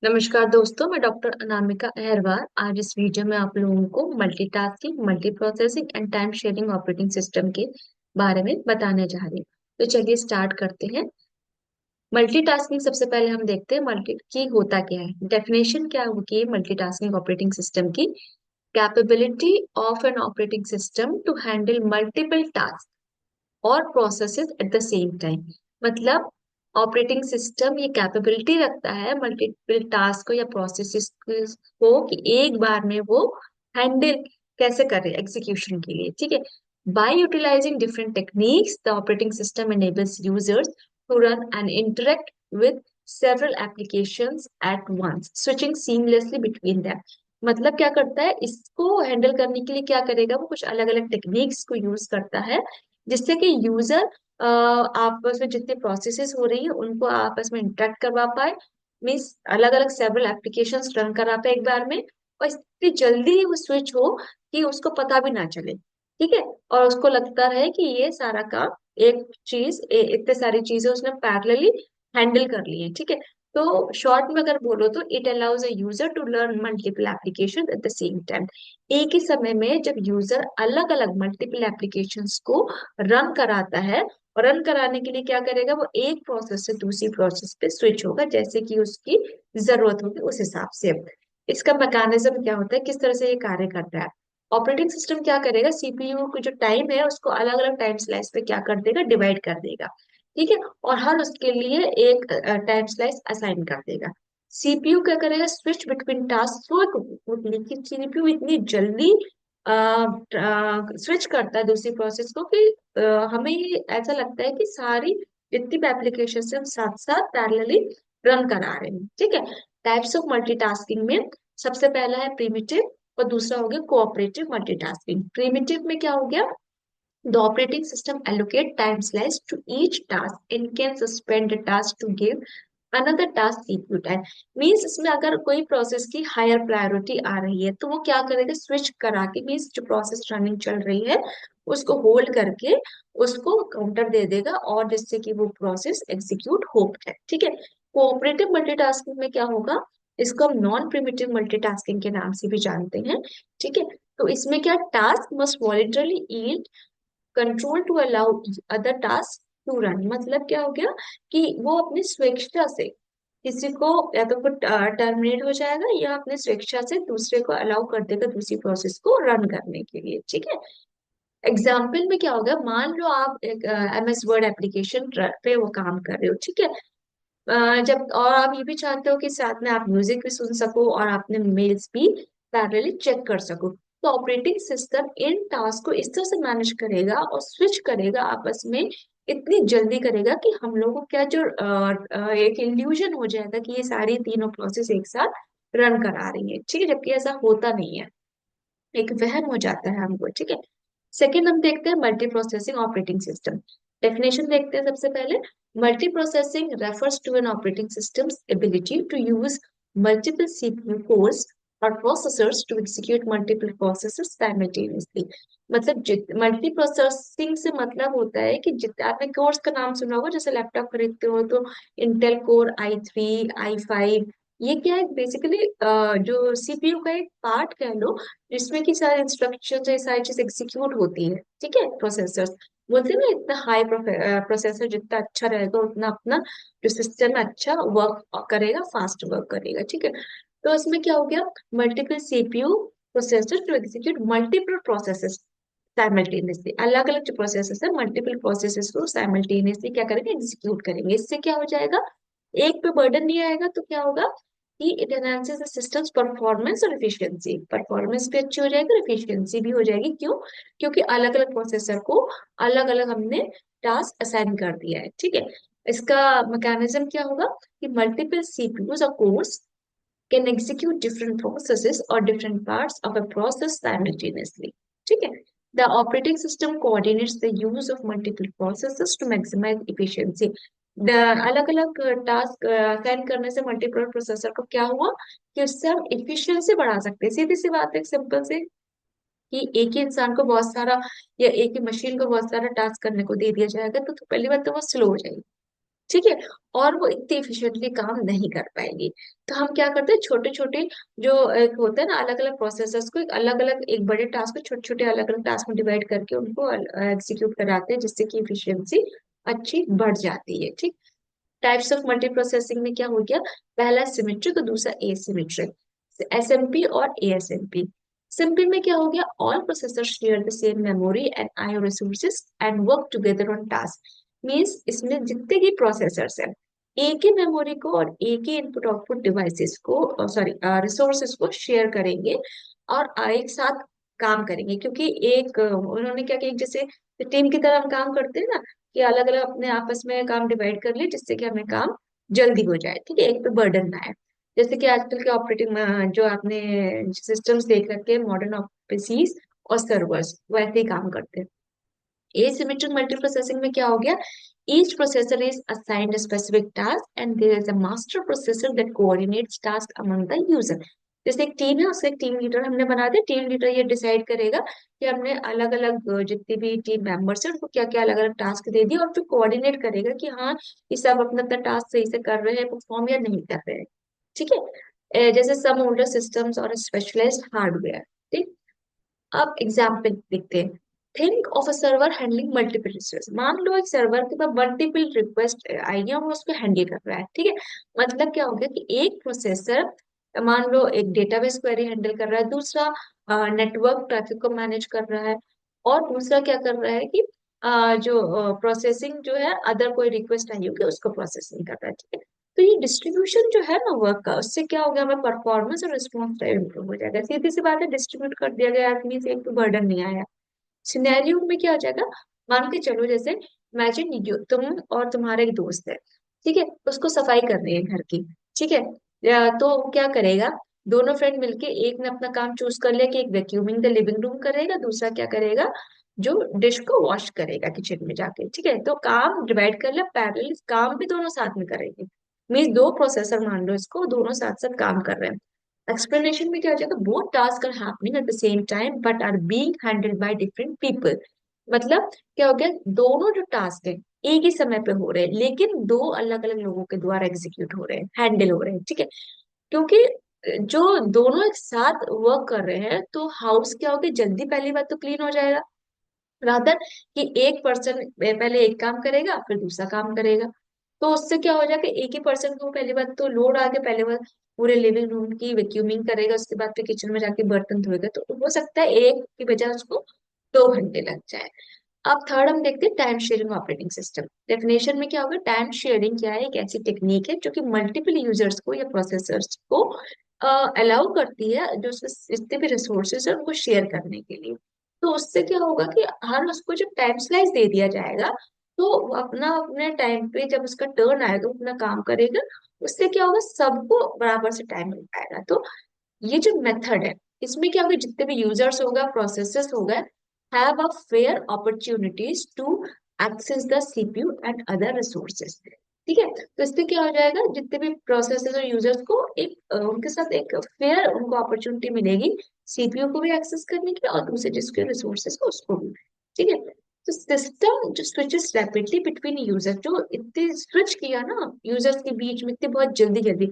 नमस्कार दोस्तों, मैं डॉक्टर अनामिका अहरवार। आज इस वीडियो में आप लोगों को multitasking, multi processing and time sharing operating system के बारे में बताने जा रही हूँ। तो चलिए स्टार्ट करते हैं। मल्टीटास्किंग सबसे पहले हम देखते हैं मल्टी की होता क्या है। डेफिनेशन क्या होगी मल्टीटास्किंग ऑपरेटिंग सिस्टम की? Capability of an operating system to handle multiple task और processes at the same time. मतलब ऑपरेटिंग सिस्टम ये कैपेबिलिटी रखता है मल्टीपल टास्क को या प्रोसेसेस को कि एक बार में वो हैंडल कैसे करे एग्जीक्यूशन के लिए। ठीक है। By utilising different techniques the operating system enables users to run and interact with several applications at once, switching seamlessly between them। मतलब क्या करता है, इसको हैंडल करने के लिए क्या करेगा, वो कुछ अलग अलग टेक्निक्स को यूज करता है जिससे कि यूजर आपस में जितनी प्रोसेसेस हो रही है उनको आपस में इंटरेक्ट करवा पाए। मीन्स अलग अलग सेवरल एप्लीकेशंस रन करा पाए एक बार में, और इतनी जल्दी वो स्विच हो कि उसको पता भी ना चले। ठीक है। और उसको लगता रहे कि ये सारा काम एक चीज इतने सारी चीजें उसने पैरेलली हैंडल कर ली है। ठीक है। तो शॉर्ट में अगर बोलो तो it allows a user to learn multiple application at the same time. एक ही समय में जब यूजर अलग अलग मल्टीपल एप्लीकेशंस को रन कराता है, और रन कराने के लिए क्या करेगा, वो एक प्रोसेस से दूसरी प्रोसेस पे स्विच होगा जैसे कि उसकी जरूरत होगी उस हिसाब से। इसका मैकेनिज्म क्या होता है, किस तरह से ये कार्य करता है? ऑपरेटिंग सिस्टम क्या करेगा, सीपीयू को जो टाइम है उसको अलग अलग टाइम स्लाइस पे क्या कर देगा, डिवाइड कर देगा। ठीक है। और हर उसके लिए एक टाइम स्लाइस असाइन कर देगा। सीपीयू क्या करेगा, switch between task so quickly कि सीपीयू इतनी जल्दी स्विच करता है दूसरी प्रोसेस को कि हमें ऐसा लगता है कि सारी जितनी भी एप्लीकेशन से हम साथ साथ पैरेलली रन करा रहे हैं। ठीक है। टाइप्स ऑफ मल्टीटास्किंग में सबसे पहला है प्रिमिटिव, और दूसरा हो गया कोऑपरेटिव मल्टीटास्किंग। प्रिमिटिव में क्या हो गया, the operating system allocate time slice to each task and can suspend the task to give another task equal time। Means इसमें अगर कोई प्रोसेस की हायर प्रायोरिटी आ रही है तो वो क्या करेगा, स्विच करा के, मीन्स जो प्रोसेस रनिंग चल रही है उसको होल्ड करके उसको काउंटर दे देगा, और जिससे कि वो प्रोसेस एग्जीक्यूट हो जाए। ठीक है। कोऑपरेटिव मल्टीटास्किंग में क्या होगा, इसको हम नॉन प्रिमिटिव मल्टीटास्किंग के नाम से भी जानते हैं। ठीक है। तो इसमें क्या, task must voluntarily control to allow other task to run. मतलब क्या हो गया कि वो अपनी स्वेच्छा से किसी को, या तो वो टर्मिनेट हो जाएगा या अपनी स्वेच्छा से दूसरे को अलाउ कर देगा दूसरी प्रोसेस को रन करने के लिए। ठीक है। एग्जाम्पल में क्या होगा, मान लो आप एक एमएस वर्ड एप्लीकेशन पे वो काम कर रहे हो। ठीक है। जब और आप ये भी चाहते हो कि साथ में आप म्यूजिक भी सुन सको और आपने मेल्स भी पैरेलली चेक कर सको, तो ऑपरेटिंग सिस्टम इन टास्क को इस तरह से मैनेज करेगा और स्विच करेगा आपस में, इतनी जल्दी करेगा कि हम लोगों को क्या, जो एक इल्यूजन हो जाएगा कि ये सारी तीनों प्रोसेस एक साथ रन करा रही है। ठीक है। जबकि ऐसा होता नहीं है, एक वहम हो जाता है हमको। ठीक है। सेकेंड हम देखते हैं multi processing operating system. Definition देखते हैं सबसे पहले। Multi processing refers to an operating system's ability to use multiple CPU cores और processors to execute multiple processes simultaneously. मतलब मल्टी प्रोसेसिंग से मतलब होता है कि जितने आपने कोर्स का नाम सुना होगा, जैसे लैपटॉप खरीदते हो तो इंटेल कोर i3, i5, ये क्या है बेसिकली, जो सीपीयू का एक पार्ट कह लो जिसमें की सारे इंस्ट्रक्शन, ये सारी चीज एग्जीक्यूट होती है। ठीक है। प्रोसेसर्स बोलते हैं ना, इतना हाई प्रोसेसर जितना अच्छा रहेगा उतना अपना जो सिस्टम है अच्छा वर्क करेगा, फास्ट वर्क करेगा। ठीक है। तो इसमें क्या हो गया, multiple CPU processor to execute multiple processes simultaneously. अलग अलग जो प्रोसेसेस है मल्टीपल प्रोसेसेस को साइमल्टेनियसली क्या करेंगे, एग्जीक्यूट करेंगे। इससे क्या हो जाएगा, एक पे बर्डन नहीं आएगा, तो क्या होगा कि it enhances the systems performance और एफिशिएंसी। परफॉर्मेंस भी अच्छी हो जाएगी और एफिशिएंसी भी हो जाएगी। क्यों? क्योंकि अलग अलग प्रोसेसर को अलग अलग हमने टास्क असाइन कर दिया है। ठीक है। इसका मैकेनिज्म क्या होगा कि मल्टीपल सीपीयूज और course can execute different processes or different parts of a process simultaneously. ठीक है। The operating system coordinates the use of multiple processes to maximize efficiency. The अलग अलग टास्क असाइन करने से मल्टीपल प्रोसेसर को क्या हुआ कि उससे हम इफिशियंसी बढ़ा सकते हैं। सीधी सी बात है, सिंपल से, कि एक ही इंसान को बहुत सारा या एक ही मशीन को बहुत सारा टास्क करने को दे दिया जाएगा तो पहली बात तो वो स्लो हो जाएगी। ठीक है, और वो इतनी इफिशिएंटली काम नहीं कर पाएगी। तो हम क्या करते हैं, छोटे छोटे जो एक होते हैं ना अलग अलग प्रोसेसर्स को एक अलग अलग एक बड़े टास्क को छोटे छोटे अलग अलग टास्क में डिवाइड करके उनको एग्जीक्यूट कराते हैं, जिससे कि इफिशियंसी अच्छी बढ़ जाती है। ठीक। टाइप्स ऑफ मल्टी प्रोसेसिंग में क्या हो गया, पहला सिमेट्रिक और दूसरा एसिमेट्रिक, एसएमपी और एएसएमपी। सिंपल में क्या हो गया, all processor share the same memory and IO resources and work together on task. Means इसमें जितने भी प्रोसेसर्स हैं एक ही मेमोरी को और एक ही इनपुट आउटपुट डिवाइसेस को, सॉरी रिसोर्सेज को शेयर करेंगे और एक साथ काम करेंगे। क्योंकि एक उन्होंने क्या किया, जैसे टीम की तरह हम काम करते हैं ना, कि अलग अलग अपने आपस में काम डिवाइड कर ले जिससे कि हमें काम जल्दी हो जाए। ठीक है, एक पे बर्डन ना आए। जैसे कि आजकल के ऑपरेटिंग जो आपने सिस्टम्स देख रखे हैं मॉडर्न पीसीज और सर्वर्स वैसे ही काम करते हैं। Asymmetric multiprocessing में क्या हो गया, each processor is assigned a specific task and there is a master processor that coordinates task among the user। जैसे एक टीम है, उससे एक टीम लीडर हमने बना दिया, टीम लीडर ये डिसाइड करेगा कि हमने अलग अलग जितने भी टीम मेंबर्स हैं उनको क्या क्या अलग अलग टास्क दे दिया, और फिर कोऑर्डिनेट करेगा कि हाँ ये सब अपना अपना टास्क सही से कर रहे हैं, परफॉर्म या नहीं कर रहे हैं। ठीक है, जैसे सम ओल्डर सिस्टम्स और स्पेशलाइज्ड हार्डवेयर। ठीक। अब एग्जाम्पल देखते हैं। Think of a server handling multiple request. मान लो एक सर्वर के पास मल्टीपल रिक्वेस्ट आई है और वो उसको हैंडल कर रहा है। ठीक है, मतलब क्या हो गया कि एक प्रोसेसर मान लो एक डेटाबेस क्वेरी हैंडल कर रहा है, दूसरा नेटवर्क ट्रैफिक को मैनेज कर रहा है, और दूसरा क्या कर रहा है कि जो प्रोसेसिंग जो है अदर कोई रिक्वेस्ट आई होगी उसको प्रोसेसिंग कर रहा है। ठीक है, तो ये डिस्ट्रीब्यूशन जो है ना वर्क का, उससे क्या हो गया, हमें परफॉर्मेंस और रिस्पॉन्स टाइम इंप्रूव हो जाएगा। सीधी सी बात है, डिस्ट्रीब्यूट कर दिया गया आदमी से एक तो बर्डन नहीं आया। सिनेरियो में क्या हो जाएगा, मान के चलो जैसे इमेजिन तुम और तुम्हारा एक दोस्त है। ठीक है, उसको सफाई करनी है घर की। ठीक है, तो क्या करेगा, दोनों फ्रेंड मिलके एक ने अपना काम चूज कर लिया कि एक वैक्यूमिंग द लिविंग रूम करेगा, दूसरा क्या करेगा, जो डिश को वॉश करेगा किचन में जाके। ठीक है, तो काम डिवाइड कर लिया, पैरेलल काम भी दोनों साथ में करेंगे। मीन्स दो प्रोसेसर मान लो इसको, दोनों साथ साथ काम कर रहे हैं। एक्सप्लेनेशन में क्या हो जाएगा, both task are happening at the same time but are being handled by different people. मतलब क्या हो गया, दोनों जो टास्क है एक ही समय पे हो रहे हैं लेकिन दो अलग अलग लोगों के द्वारा एग्जीक्यूट हो रहे हैं, हैंडल हो रहे हैं। ठीक है, क्योंकि जो दोनों एक साथ वर्क कर रहे हैं तो हाउस क्या होगा, जल्दी पहली बात तो क्लीन हो जाएगा, रादर कि एक पर्सन पहले एक काम करेगा फिर दूसरा काम करेगा। तो उससे क्या हो जाएगा, एक ही पर्सन को पहली बात तो लोड आके पहले बार पूरे लिविंग रूम की वैक्यूमिंग करेगा, उसके बाद फिर किचन में जाके बर्तन धोएगा, तो हो सकता है एक की बजाय उसको 2 घंटे लग जाए। अब थर्ड हम देखते हैं time sharing operating system. Definition में क्या होगा, टाइम शेयरिंग क्या है, एक ऐसी टेक्निक है जो कि मल्टीपल यूजर्स को या प्रोसेसर्स को अलाउ करती है, जो जितने भी रिसोर्सेज है उनको शेयर करने के लिए। तो उससे क्या होगा कि हर उसको जब टाइम स्लाइस दे दिया जाएगा तो वो अपना अपने टाइम पे जब उसका टर्न आएगा वो अपना काम करेगा। उससे क्या होगा, सबको बराबर से टाइम मिल पाएगा। तो ये जो मेथड है इसमें क्या होगा, जितने भी यूजर्स होगा प्रोसेसेस होगा have a fair opportunities to access the CPU and other resources। ठीक है, तो इससे क्या हो जाएगा, जितने भी प्रोसेसर और यूजर्स को एक उनके साथ एक फेयर उनको अपॉर्चुनिटी मिलेगी सीपीयू को भी एक्सेस करने की और दूसरे जिसके रिसोर्सेज को उसको भी। ठीक है, तो सिस्टम जो स्विचेस रैपिडली बिटवीन यूजर, जो इतने स्विच किया ना यूजर्स के बीच में इतने बहुत जल्दी जल्दी,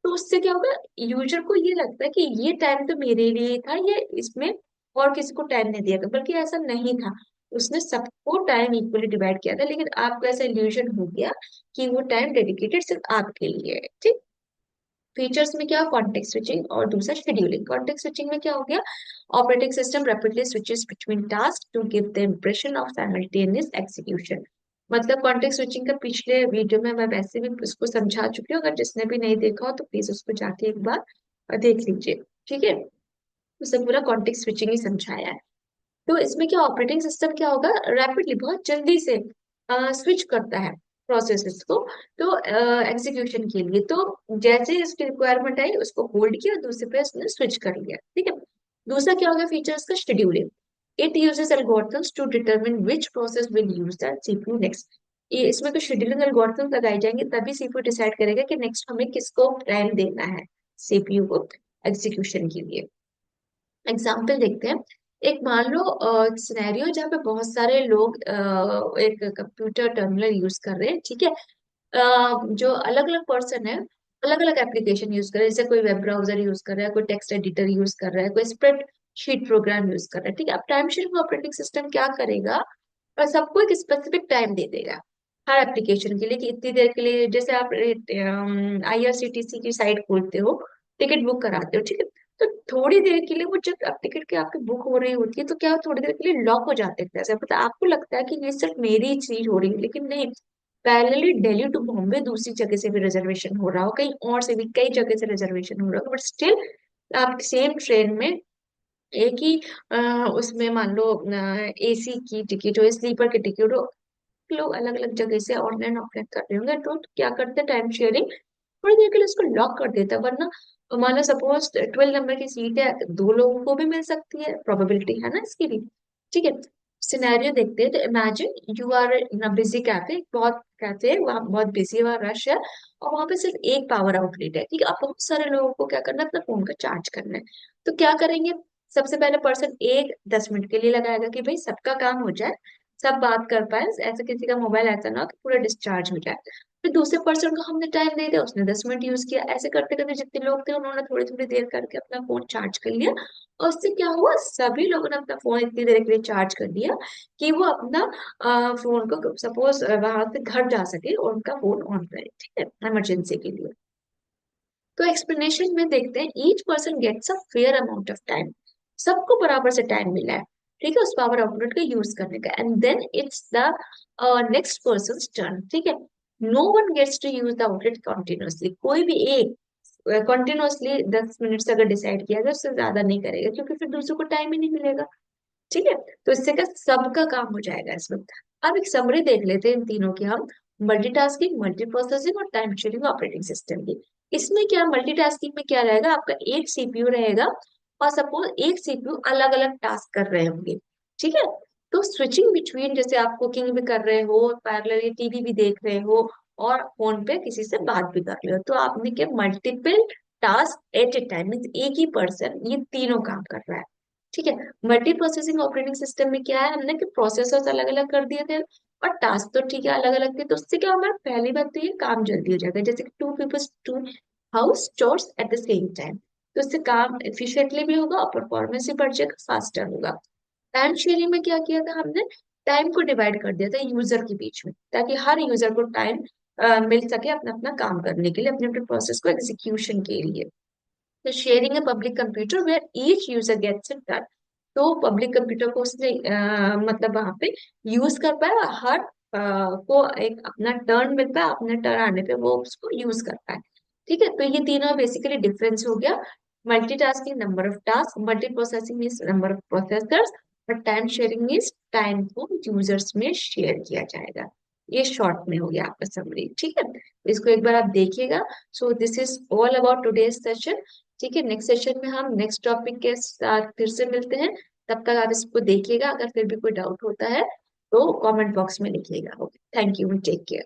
तो उससे क्या होगा, यूजर को ये लगता है कि ये टाइम तो मेरे लिए ही था, ये इसमें और किसी को टाइम नहीं दिया था, बल्कि ऐसा नहीं था, उसने सबको टाइम इक्वली डिवाइड किया था, लेकिन आपको ऐसा इल्यूजन हो गया कि वो टाइम डेडिकेटेड सिर्फ आपके लिए है। ठीक। फीचर्स में क्या, कॉन्टेक्स्ट स्विचिंग और दूसरा शेड्यूलिंग। कॉन्टेक्स्ट स्विचिंग में क्या हो गया, operating system rapidly switches between task to give the impression of simultaneous execution. मतलब कॉन्टेक्स्ट स्विचिंग का पिछले वीडियो में मैं वैसे भी उसको समझा चुकी हूँ, अगर जिसने भी नहीं देखा हो तो प्लीज उसको जाके एक बार देख लीजिए। ठीक है, उसने पूरा कॉन्टेक्स्ट स्विचिंग ही समझाया है। तो इसमें क्या, ऑपरेटिंग सिस्टम क्या होगा, रैपिडली बहुत जल्दी से स्विच करता है प्रोसेसेस को, तो एग्जीक्यूशन के लिए। तो जैसे ही उसकी रिक्वायरमेंट आई उसको होल्ड किया, दूसरे पे उसने स्विच कर लिया। ठीक है, दूसरा क्या होगा फीचर्स का, scheduling. It uses algorithms to determine which process will use that CPU next. ये इसमें तो शेड्यूलिंग एल्गोरिथम लगाए जाएंगे तभी सीपीयू डिसाइड करेगा कि नेक्स्ट हमें किसको टाइम देना है सीपीयू को एग्जीक्यूशन के लिए। एग्जाम्पल देखते हैं। एक मान लो सिनेरियो जहाँ पे बहुत सारे लोग एक कंप्यूटर टर्मिनल यूज कर रहे हैं। ठीक है, जो अलग अलग पर्सन है अलग अलग एप्लीकेशन यूज कर रहे हैं, जैसे कोई वेब ब्राउजर यूज कर रहा है, कोई टेक्स्ट एडिटर यूज कर रहा है, कोई स्प्रेड शीट प्रोग्राम यूज कर रहा है, ठीक है। अब टाइम शेयरिंग ऑपरेटिंग सिस्टम क्या करेगा, और सबको एक स्पेसिफिक टाइम दे देगा हर एप्लीकेशन के लिए कि इतनी देर के लिए, जैसे आप आईआरसीटीसी की साइट खोलते हो, टिकट बुक कराते हो, ठीक है। तो थोड़ी देर के लिए वो जब आप टिकट की आपकी बुक हो रही होती है तो क्या थोड़ी देर के लिए लॉक हो जाते हैं, ऐसा पता आपको लगता है कि ये सिर्फ मेरी ही चीज हो रही है, लेकिन नहीं, पैरेलली दिल्ली टू बॉम्बे दूसरी जगह से भी रिजर्वेशन हो रहा हो, कहीं और से भी कई जगह से रिजर्वेशन हो रहा हो, बट स्टिल आप सेम ट्रेन में एक ही उसमें मान लो एसी की टिकट हो, स्लीपर की टिकट हो, लोग अलग अलग जगह से ऑनलाइन ऑफलाइन कर रहे होंगे, तो क्या करते हैं टाइम शेयरिंग थोड़ी देर के लिए उसको लॉक कर देता है। वरना मान लो सपोज 12 नंबर की सीट है, दो लोगों को भी मिल सकती है, प्रोबेबिलिटी है ना इसकी भी, ठीक है। सिनेरियो देखते हैं, तो imagine you are in a busy cafe, बहुत कैफे है वहाँ, बहुत बिजी है, वहाँ रश है, और वहां पे सिर्फ एक पावर आउटलेट है, ठीक है। अब बहुत सारे लोगों को क्या करना है, अपना फोन का चार्ज करना है, तो क्या करेंगे, सबसे पहले पर्सन एक 10 मिनट के लिए लगाएगा कि भाई सबका काम हो जाए, सब बात कर पाए, ऐसे किसी का मोबाइल ऐसा ना हो कि पूरा डिस्चार्ज हो जाए। फिर दूसरे पर्सन को हमने टाइम दे दिया, उसने 10 मिनट यूज किया, ऐसे करते करते जितने लोग थे उन्होंने थोड़ी थोड़ी देर करके अपना फोन चार्ज कर लिया, और उससे क्या हुआ, सभी लोगों ने अपना फोन इतनी देर के लिए चार्ज कर लिया कि वो अपना फोन को सपोज वहां से घर जा सके और उनका फोन ऑन रहे, ठीक है, इमरजेंसी के लिए। तो एक्सप्लेनेशन में देखते हैं, each person gets a fair amount of time, सबको बराबर से टाइम मिला है, ठीक है, उस पावर आउटलेट का यूज करने का, and then it's the next person turn, ठीक है। No one gets to use the outlet continuously, कोई भी एक कंटिन्यूअसली 10 मिनट से अगर डिसाइड किया जाए उससे ज्यादा नहीं करेगा, क्योंकि फिर दूसरों को टाइम ही नहीं मिलेगा, ठीक है। तो इससे क्या सबका काम हो जाएगा इसमें। अब एक समरी देख लेते हैं इन तीनों की हम, मल्टीटास्किंग, मल्टी प्रोसेसिंग और टाइम शेयरिंग ऑपरेटिंग सिस्टम की। इसमें क्या, मल्टीटास्किंग में क्या रहेगा, आपका एक सीपीयू रहेगा, और सपोज एक सीपीयू अलग अलग टास्क कर रहे होंगे, ठीक है। तो स्विचिंग बिटवीन, जैसे आप कुकिंग भी कर रहे हो, पैरेलली टीवी भी देख रहे हो, और फोन पे किसी से बात भी कर रहे हो, तो आपने क्या multiple task at A time, means एक ही पर्सन ये तीनों काम कर रहा है, ठीक है। मल्टी प्रोसेसिंग ऑपरेटिंग सिस्टम में क्या है, हमने कि प्रोसेसर्स अलग अलग कर दिए थे, और टास्क तो ठीक है अलग अलग थे, तो उससे क्या हमारा पहली बात तो ये काम जल्दी हो जाएगा, जैसे कि two peoples to house chores at the same time, तो इससे काम एफिशिएंटली भी होगा और परफॉर्मेंस भी बढ़ जाएगा, फास्टर होगा। टाइम शेयरिंग में क्या किया था हमने, टाइम को डिवाइड कर दिया था यूजर के बीच में, ताकि हर यूजर को टाइम मिल सके अपना अपना काम करने के लिए, अपने अपने प्रोसेस को एग्जीक्यूशन के लिए। तो sharing a public computer where each user gets it done, तो पब्लिक कंप्यूटर को उसने मतलब वहां पे यूज कर पाए, और हर को एक अपना टर्न मिल पाए, अपना टर्न आने पे वो उसको यूज कर पाए, ठीक है। तो ये तीनों बेसिकली डिफरेंस हो गया, multitasking number of task, multi processing is number of processors, और टाइम शेयरिंग इज टाइम को यूजर्स में शेयर किया जाएगा। ये शॉर्ट में हो गया आपका समरी, ठीक है। इसको एक बार आप देखिएगा। So this is all about today's session, ठीक है। नेक्स्ट सेशन में हम नेक्स्ट टॉपिक के साथ फिर से मिलते हैं, तब तक आप इसको देखिएगा, अगर फिर भी कोई डाउट होता है तो कमेंट बॉक्स में लिखिएगा। Okay, thank you, take care.